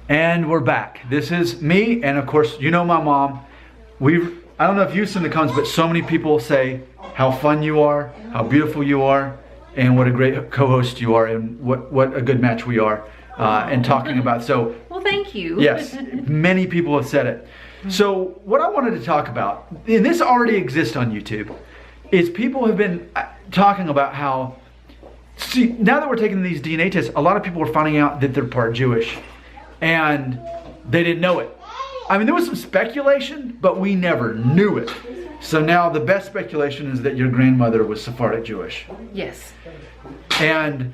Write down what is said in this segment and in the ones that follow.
And we're back. This is me, and of course, you know my mom. I don't know if you've seen the comments, but so many people say how fun you are, how beautiful you are, and what a great co-host you are, and what a good match we are, and talking about. So, well, thank you. Yes, many people have said it. So what I wanted to talk about, and this already exists on YouTube, is people have been talking about how, see, now that we're taking these DNA tests, a lot of people are finding out that they're part Jewish. And they didn't know it. I mean, there was some speculation, but we never knew it. So now the best speculation is that your grandmother was Sephardic Jewish. Yes. And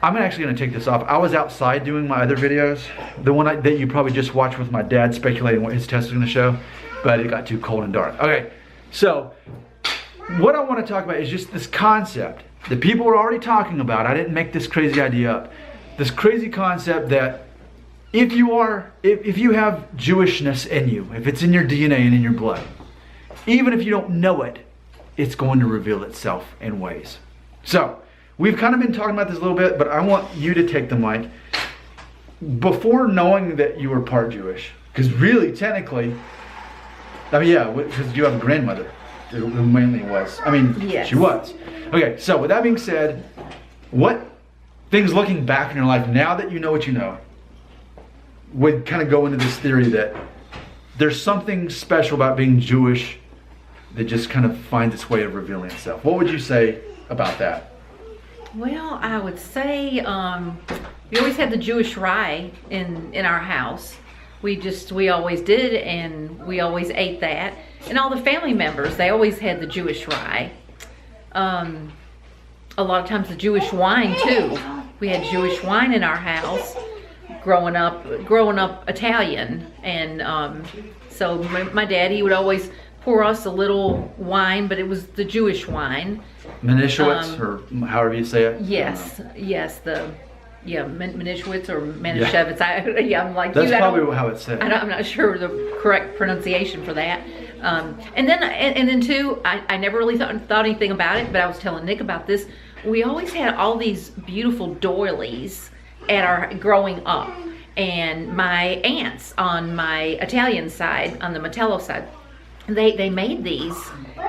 I'm actually going to take this off. I was outside doing my other videos, the one that you probably just watched with my dad speculating what his test was going to show, but it got too cold and dark. Okay, so what I want to talk about is just this concept that people are already talking about. I didn't make this crazy idea up. This crazy concept that if you have Jewishness in you, if it's in your DNA and in your blood, even if you don't know it, it's going to reveal itself in ways. So, we've kind of been talking about this a little bit, but I want you to take the mic. Before knowing that you were part Jewish, because really, technically, I mean, yeah, because you have a grandmother who mainly was. I mean, yes. She was. Okay, so with that being said, what things looking back in your life, now that you know what you know, would kind of go into this theory that there's something special about being Jewish that just kind of finds its way of revealing itself. What would you say about that? Well, I would say we always had the Jewish rye in our house. We always did, and we always ate that. And all the family members, they always had the Jewish rye. A lot of times the Jewish wine too. We had Jewish wine in our house. Growing up Italian, and so my daddy would always pour us a little wine, but it was the Jewish wine. Manischewitz, or however you say it. Yes, Manischewitz or Manischewitz. Yeah. I'm like that's you. That's probably how it's said. I'm not sure the correct pronunciation for that. And then too, I never really thought anything about it, but I was telling Nick about this. We always had all these beautiful doilies at our growing up, and my aunts on my Italian side, on the Matello side, they made these,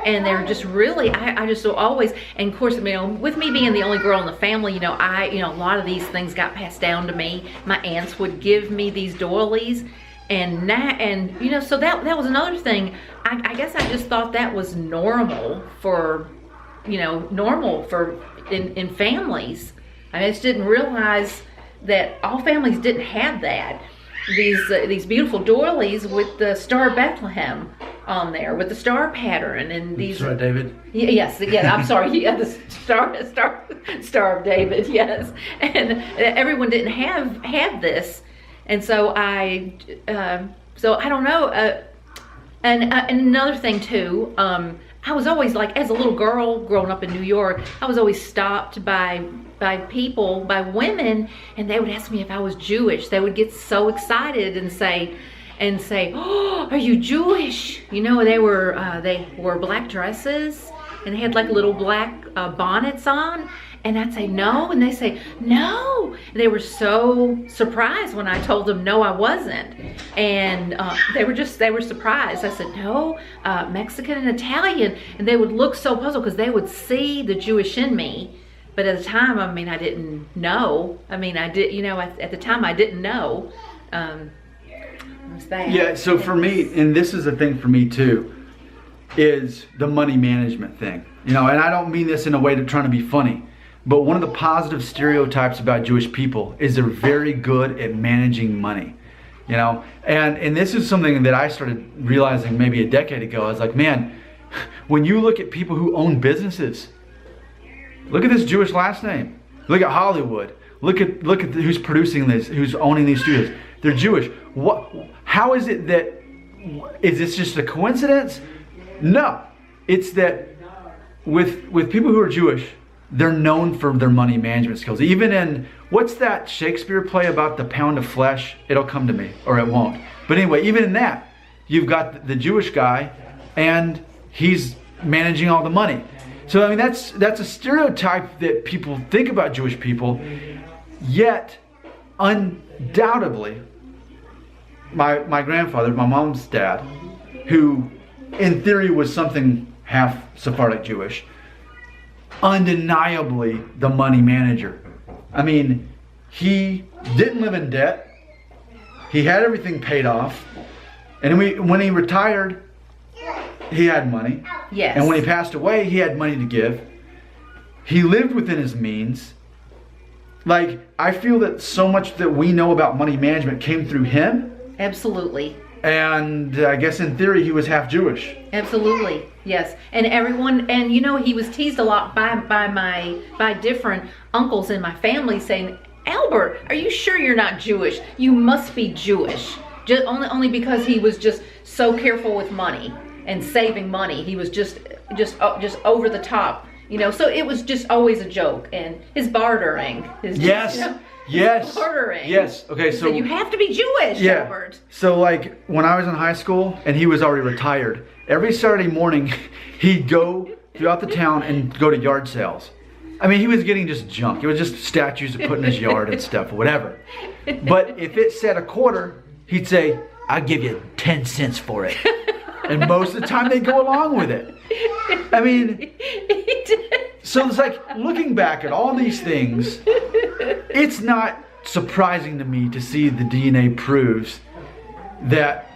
and they're just really, I just always, and of course, you know, with me being the only girl in the family, you know, a lot of these things got passed down to me. My aunts would give me these doilies, and you know, so that was another thing. I guess I just thought that was normal for, you know, in families. I just didn't realize that all families didn't have that. These beautiful doilies with the Star of Bethlehem on there, with the star pattern, and these. Star of David. Yes. I'm sorry. Yeah, the Star of David. Yes, and everyone didn't have this, and so I don't know. And another thing too. I was always like, as a little girl growing up in New York, I was always stopped by women, and they would ask me if I was Jewish. They would get so excited and say, "Oh, are you Jewish?" You know, they wore black dresses, and they had like little black bonnets on. And I'd say, "No," and they say, "No." And they were so surprised when I told them, "No, I wasn't." And they were surprised. I said, "No, Mexican and Italian." And they would look so puzzled because they would see the Jewish in me. But at the time, I mean, I didn't know. I mean, I did, you know, at the time I didn't know. Was that? Yeah, so for me, and this is a thing for me too, is the money management thing. You know, and I don't mean this in a way to trying to be funny. But one of the positive stereotypes about Jewish people is they're very good at managing money, you know? And this is something that I started realizing maybe a decade ago. I was like, man, when you look at people who own businesses, look at this Jewish last name. Look at Hollywood. Look at who's producing this, who's owning these studios. They're Jewish. How is it that, is this just a coincidence? No. It's that with people who are Jewish, they're known for their money management skills. Even in, what's that Shakespeare play about the pound of flesh? It'll come to me, or it won't. But anyway, even in that, you've got the Jewish guy, and he's managing all the money. So I mean, that's a stereotype that people think about Jewish people. Yet, undoubtedly, my grandfather, my mom's dad, who in theory was something half Sephardic Jewish, undeniably the money manager. I mean, he didn't live in debt. He had everything paid off. And when he retired, he had money. Yes. And when he passed away, he had money to give. He lived within his means. Like, I feel that so much that we know about money management came through him. Absolutely. And I guess in theory he was half Jewish. Absolutely, yes. And everyone, and you know, he was teased a lot by different uncles in my family saying, Albert, are you sure you're not Jewish? You must be Jewish. Just only because he was just so careful with money and saving money. He was just over the top, you know. So it was just always a joke. And his bartering, yes. Yes. Bartering. Yes. Okay, so you have to be Jewish, Albert. So like when I was in high school and he was already retired, every Saturday morning he'd go throughout the town and go to yard sales. I mean, he was getting just junk. It was just statues to put in his yard and stuff, whatever. But if it said a quarter, he'd say, "I'll give you 10 cents for it." And most of the time they go along with it. I mean, so it's like looking back at all these things, it's not surprising to me to see the DNA proves that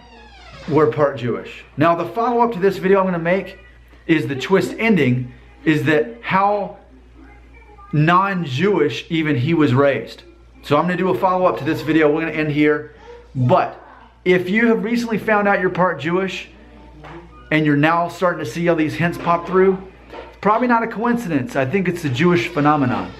we're part Jewish. Now the follow-up to this video I'm going to make is the twist ending is that how non-Jewish even he was raised. So I'm going to do a follow-up to this video. We're going to end here. But if you have recently found out you're part Jewish and you're now starting to see all these hints pop through, it's probably not a coincidence. I think it's the Jewish phenomenon.